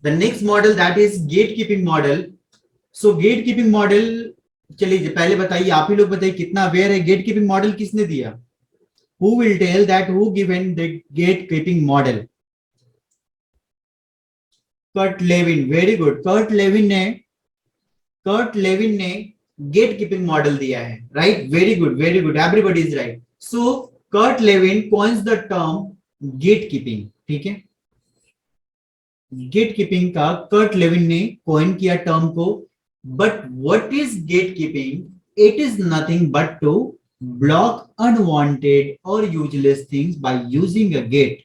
The next model that is gatekeeping model. So gatekeeping model, चलिए पहले बताइए, आप ही लोग बताइए कितना अवेयर है गेटकीपिंग मॉडल किसने दिया? Who will tell that who given the gatekeeping model? Kurt Lewin, very good. Kurt Lewin ने गेटकीपिंग मॉडल दिया है, right? Very good, everybody is right. So Kurt Lewin coins the term gatekeeping. ठीक है, gatekeeping का Kurt Lewin ने coin किया term को. But what is gatekeeping? It is nothing but to block unwanted और useless things by using a gate.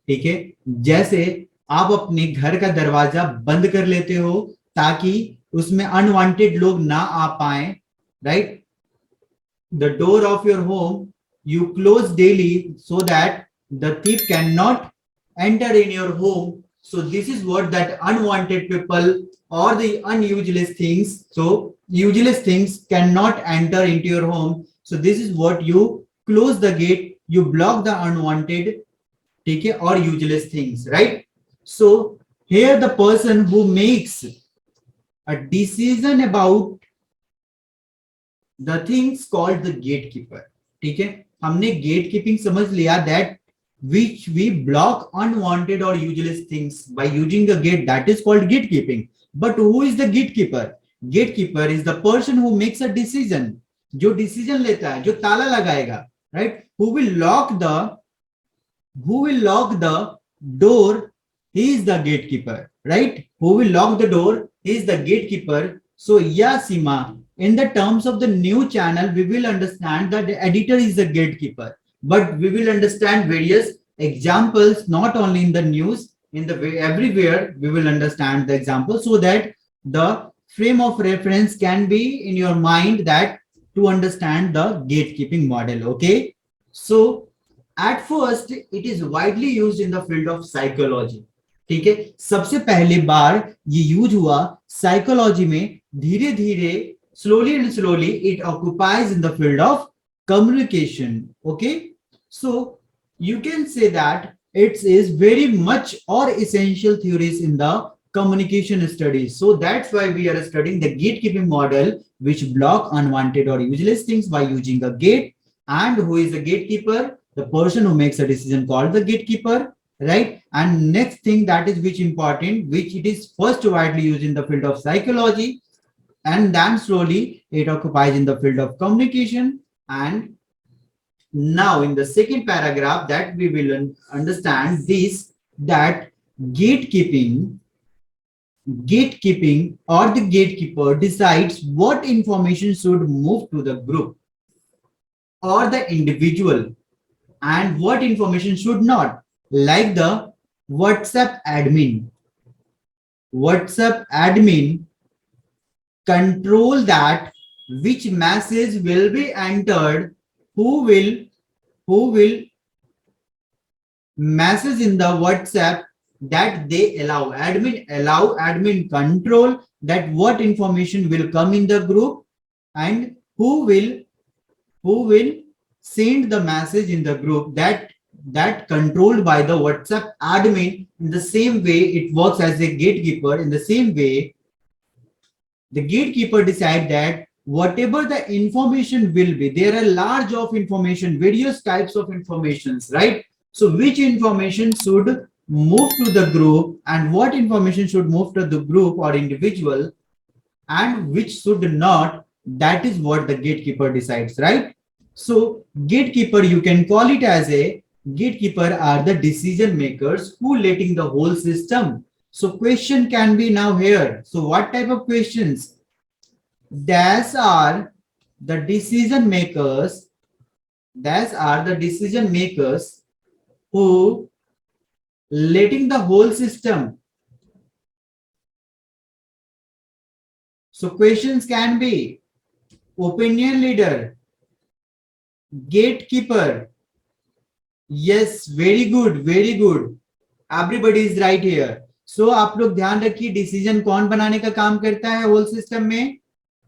ठीक है, जैसे आप अपने घर का दरवाजा बंद कर लेते हो ताकि उसमें अनवांटेड लोग ना आ पाए, right? The door of your home you close daily so that the thief cannot enter in your home. So this is what that unwanted people or the unuseless things, so useless things cannot enter into your home. So this is what you close the gate, you block the unwanted, ठीक है, or useless things, right? So here the person who makes a decision about the things called the gatekeeper. ठीक है, हमने gate keeping समझ लिया, that which we block unwanted or useless things by using a gate, that is called gatekeeping. But who is the gatekeeper? Gatekeeper is the person who makes a decision, जो decision लेता है, जो ताला लगाएगा, right? Who will lock the door, he is the gatekeeper, right? Who will lock the door, he is the gatekeeper. So yeah, Seema, in the terms of the new channel, we will understand that the editor is the gatekeeper, but we will understand various examples, not only in the news, in the way everywhere we will understand the example, so that the frame of reference can be in your mind, that to understand the gatekeeping model. Okay, so at first it is widely used in the field of psychology. ठीक है, सबसे पहले बार ये use हुआ psychology में. धीरे धीरे, slowly and slowly, it occupies in the field of communication. Okay, so you can say that it is very much or essential theories in the communication studies. So that's why we are studying the gatekeeping model, which block unwanted or useless things by using a gate. And who is the gatekeeper? The person who makes a decision called the gatekeeper, right? And next thing that is which important, which it is first widely used in the field of psychology, and then slowly it occupies in the field of communication. And now in the second paragraph that we will understand this, that gatekeeping or the gatekeeper decides what information should move to the group or the individual and what information should not, like the WhatsApp admin control that which message will be entered, who will message in the WhatsApp, that they admin control that what information will come in the group and who will send the message in the group, that controlled by the WhatsApp admin. In the same way it works as a gatekeeper. In the same way, the gatekeeper decide that whatever the information will be, there are large of information, various types of informations, right? So which information should move to the group and what information should move to the group or individual and which should not, that is what the gatekeeper decides, right? So gatekeeper, you can call it as a gatekeeper are the decision makers who letting the whole system. So question can be now here. So what type of questions? These are the decision makers. These are the decision makers who letting the whole system. So questions can be opinion leader, gatekeeper. Yes, very good, very good. Everybody is right here. So आप लोग ध्यान रखिए, decision कौन बनाने का काम करता है होल सिस्टम में?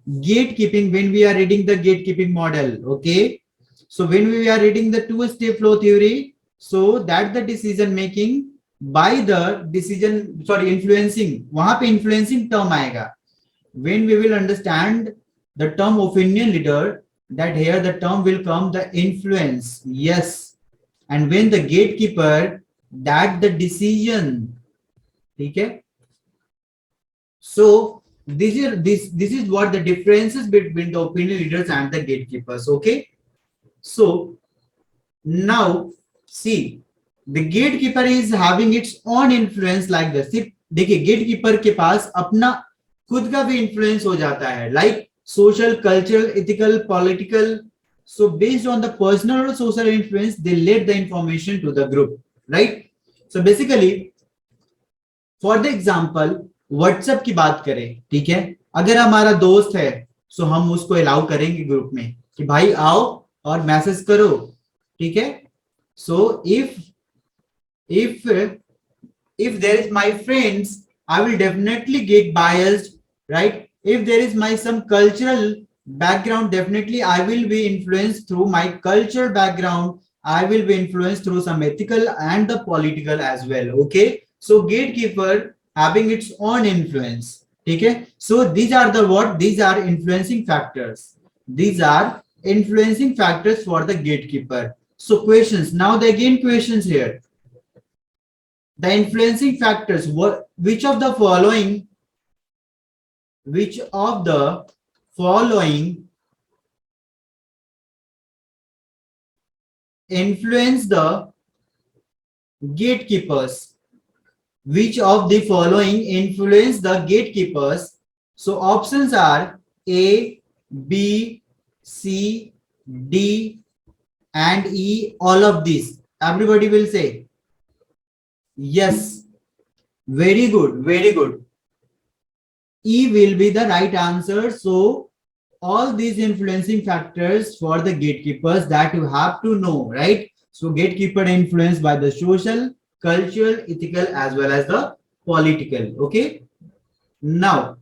Gatekeeping, when we are reading the gatekeeping model. Okay, so when we are reading the two-step flow theory, so that the decision making by the decision, sorry, influencing, वहां पे influencing term आएगा. When we will understand the term opinion leader, that here the term will come the influence. Yes. And when the gatekeeper, that the decision. Okay. So this is what the differences between the opinion leaders and the gatekeepers. Okay. So now see, the gatekeeper is having its own influence like this. सिर्फ देखिए gatekeeper के पास अपना खुद का भी influence हो जाता है, like social, cultural, ethical, political. So based on the personal or social influence, they let the information to the group, right? So basically, for the example, WhatsApp की बात करें, ठीक है, अगर हमारा दोस्त है, so हम उसको अलाउ करेंगे ग्रुप में कि भाई आओ और मैसेज करो, ठीक है. So if there is my friends, I will definitely get biased, right? If there is my some cultural background, definitely I will be influenced through my cultural background. I will be influenced through some ethical and the political as well. Okay. So gatekeeper having its own influence. Okay. So these are the what? These are influencing factors. These are influencing factors for the gatekeeper. So questions. Now the again questions here. The influencing factors, which of the following influence the gatekeepers? Which of the following influence the gatekeepers? So options are A, B, C, D, and E. All of these. Everybody will say yes. Very good. Very good. E will be the right answer. So all these influencing factors for the gatekeepers that you have to know, right? So gatekeeper influenced by the social, cultural, ethical, as well as the political. Okay. Now,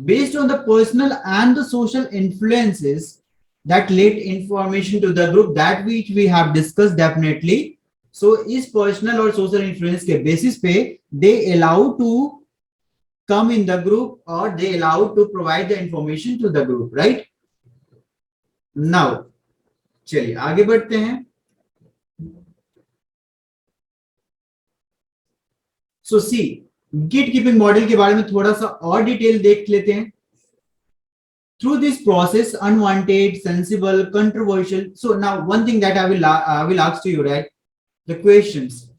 based on the personal and the social influences that led information to the group, that which we have discussed definitely. So is personal or social influence के basis पे they allow to come in the group or they allow to provide the information to the group, right? Now, चलिए आगे बढ़ते हैं. So see, gatekeeping model के बारे में थोड़ा सा और डिटेल देख लेते हैं. Through this process, unwanted, sensible, controversial. So now one thing that I will ask to you, right? The questions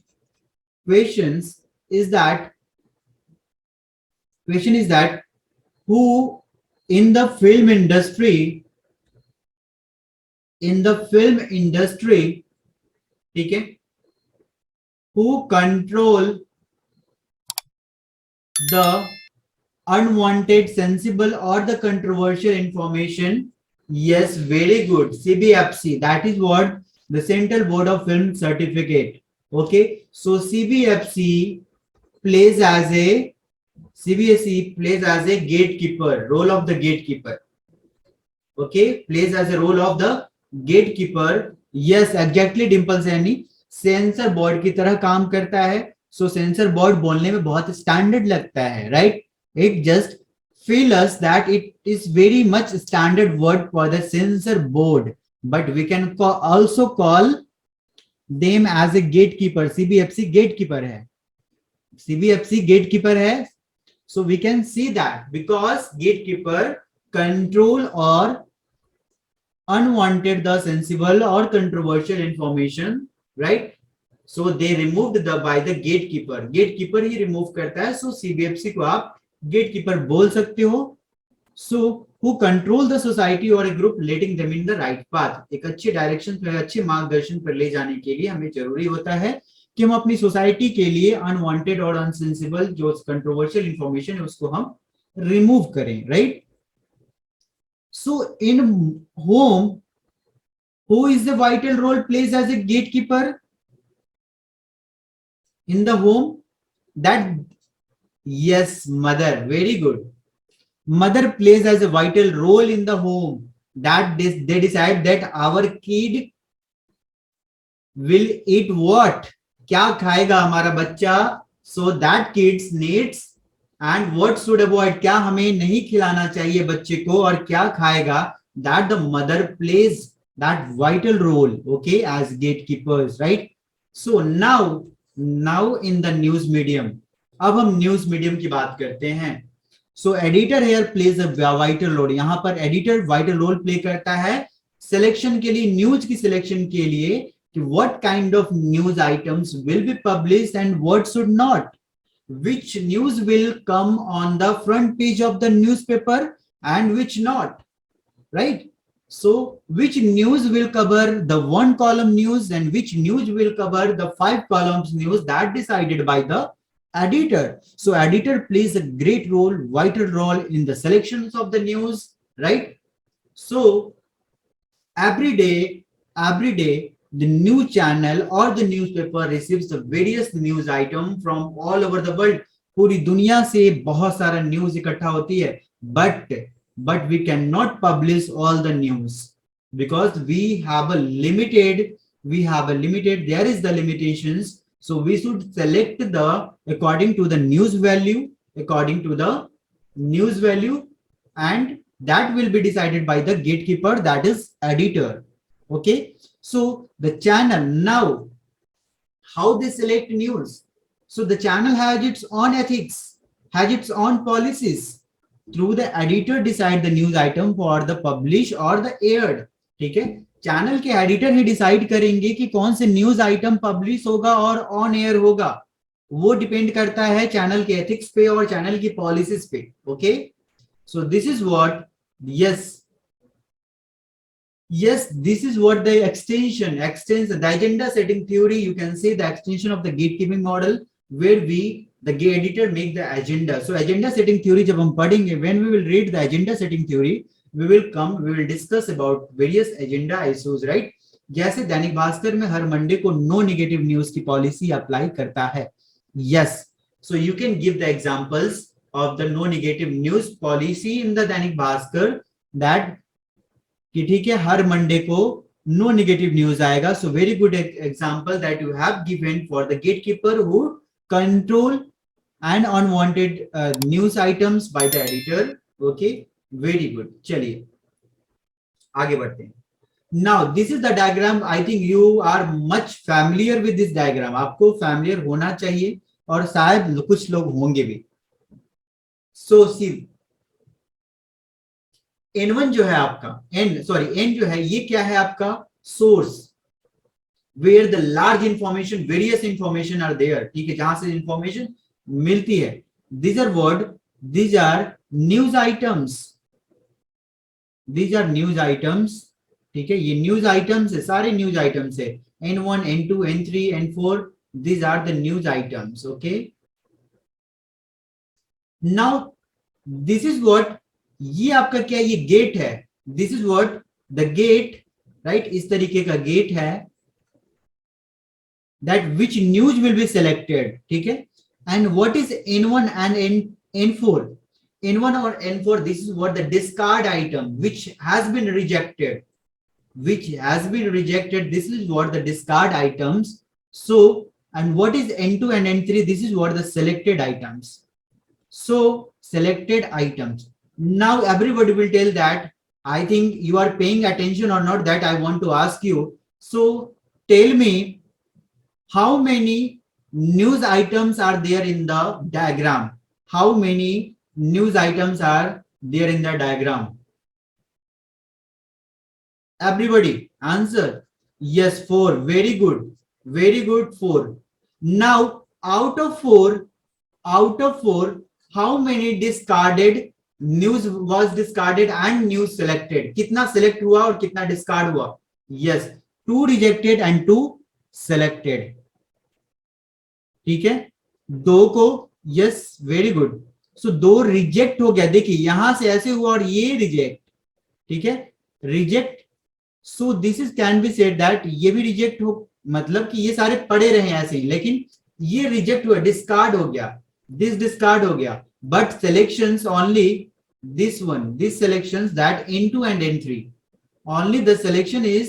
is that who in the film industry, ठीक है, who control the unwanted, sensible, or the controversial information? Yes, very good. CBFC, that is what the Central Board of Film Certificate. Okay, so CBFC plays as a gatekeeper, role of the gatekeeper. Okay, plays as a role of the gatekeeper. Yes, exactly, Dimple Saini. Sensor board की तरह काम करता है. सो sensor board बोलने में बहुत standard लगता है, right? It just feel us that it is very much standard word for the censor board, but we can also call them as a gatekeeper. CBFC gatekeeper है. So we can see that because gatekeeper control or unwanted the sensible or controversial information, right? So they removed by the gatekeeper. Gatekeeper he remove करता है. So CBFC को आप gatekeeper बोल सकते हो. So who control the society or a group, letting them in the right path. एक अच्छे direction पर, अच्छे मार्गदर्शन पर ले जाने के लिए हमें जरूरी होता है कि हम अपनी सोसाइटी के लिए अनवांटेड और अनसेंसिबल जो कंट्रोवर्शियल इंफॉर्मेशन है उसको हम रिमूव करें, right? So in home, who is the vital role plays as a gatekeeper in the home? That, yes, mother. Very good. Mother plays as a vital role in the home. That they decide that our kid will eat what? क्या खाएगा हमारा बच्चा? So that kids needs and what should avoid? क्या हमें नहीं खिलाना चाहिए बच्चे को और क्या खाएगा? That the mother plays that vital role, okay, as gatekeepers, right? So now in the news medium, अब हम न्यूज मीडियम की बात करते हैं. So editor here plays a vital role. यहां पर एडिटर वाइटल रोल प्ले करता है सिलेक्शन के लिए, न्यूज की सिलेक्शन के लिए कि what kind of news items will be published and what should not, which news will come on the front page of the newspaper and which not, right? So which news will cover the one column news and which news will cover the 5 columns news, that decided by the editor. So editor plays a great role, vital role in the selections of the news, right? So every day the news channel or the newspaper receives the various news item from all over the world. पूरी दुनिया से बहुत सारा news इकट्ठा होती है, but we cannot publish all the news because we have a limited, there is the limitations. So we should select the according to the news value, and that will be decided by the gatekeeper, that is editor. Okay, so the channel, now how they select news. So the channel has its own ethics, has its own policies. Through the editor decide the news item for the publish or the aired. ठीक है, channel के editor ही decide करेंगे कि कौन से news item publish होगा और on air होगा. वो डिपेंड करता है चैनल के एथिक्स पे और चैनल की पॉलिसीज पे. Okay, so this is what, yes, this is what the extends the agenda setting theory. You can say the extension of the gatekeeping model where the editor make the agenda. So agenda setting theory जब हम पढ़ेंगे, when we will read the agenda setting theory, we will discuss about various agenda issues, right? जैसे दैनिक भास्कर में हर Monday को no negative news की policy apply करता है. Yes, so you can give the examples of the no negative news policy in the Dainik Bhaskar, that कि ठीक है हर मंडे को नो नेगेटिव न्यूज आएगा. So very good example that you have given for the gatekeeper who control and unwanted news items by the editor. Okay, very good. चलिए आगे बढ़ते हैं. Now this is the diagram. I think you are much familiar with this diagram. आपको familiar होना चाहिए और शायद कुछ लोग होंगे भी. सो सी N1 जो है आपका, N जो है ये क्या है आपका? Source, where the large information, various information are there. ठीक है, जहां से इंफॉर्मेशन मिलती है. these are what, these are news items, ठीक है, ये न्यूज आइटम्स है, सारे न्यूज आइटम्स है. N1, N2, N3, N4, these are the news items. Okay, now this is what, ये आपका क्या, ये गेट है. This is what the gate, right? इस तरीके का गेट है, that which news will be selected. ठीक है, and what is N1 and N4? N1 और N4, this is what the discard item which has been rejected, this is what the discard items. So, and what is N2 and N3? This is what the selected items. So selected items. Now everybody will tell that, I think you are paying attention or not, that I want to ask you. So tell me, how many news items are there in the diagram? How many news items are there in the diagram? Everybody answer. Yes, 4. Very good, 4. Now out of 4, how many discarded news was discarded and news selected? कितना select हुआ और कितना discard हुआ? Yes, 2 rejected and 2 selected. ठीक है, 2 को, yes, very good. सो 2 reject हो गया. देखिए यहां से ऐसे हुआ और ये रिजेक्ट. ठीक है, reject. So this is can be said that ये भी रिजेक्ट हो, मतलब कि ये सारे पड़े रहे ऐसे ही, लेकिन ये रिजेक्ट हुआ, डिस्कार्ड हो गया, दिस डिस्कार्ड हो गया. But selections only this one, these selections, that N2 and N3, only the selection is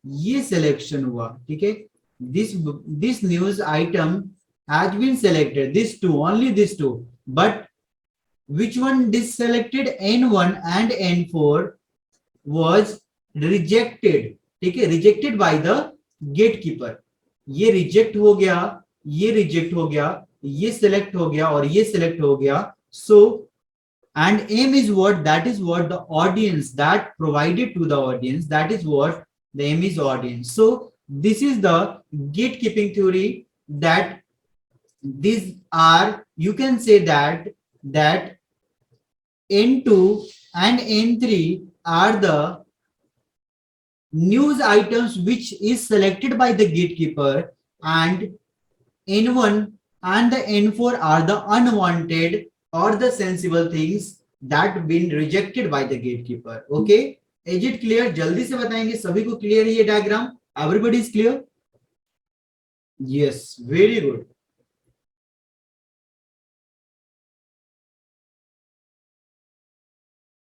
ये सिलेक्शन हुआ, ठीक है, this news item has been selected, this two, only this two, but which one disselected n1 and n4 was rejected, ठीक है, rejected by the gatekeeper, ये reject हो गया, ये रिजेक्ट हो गया, ये सिलेक्ट हो गया और ये सिलेक्ट हो गया. So and aim is what, that is what the audience that provided to the audience, that is what the aim is audience. So this is the gatekeeping theory, that these are, you can say that N2 and N3 are the news items which is selected by the gatekeeper, and N1 and the N4 are the unwanted or the sensible things that been rejected by the gatekeeper. Okay, is it clear? जल्दी से बताएंगे, सभी को clear है ये diagram? Everybody is clear? Yes, very good.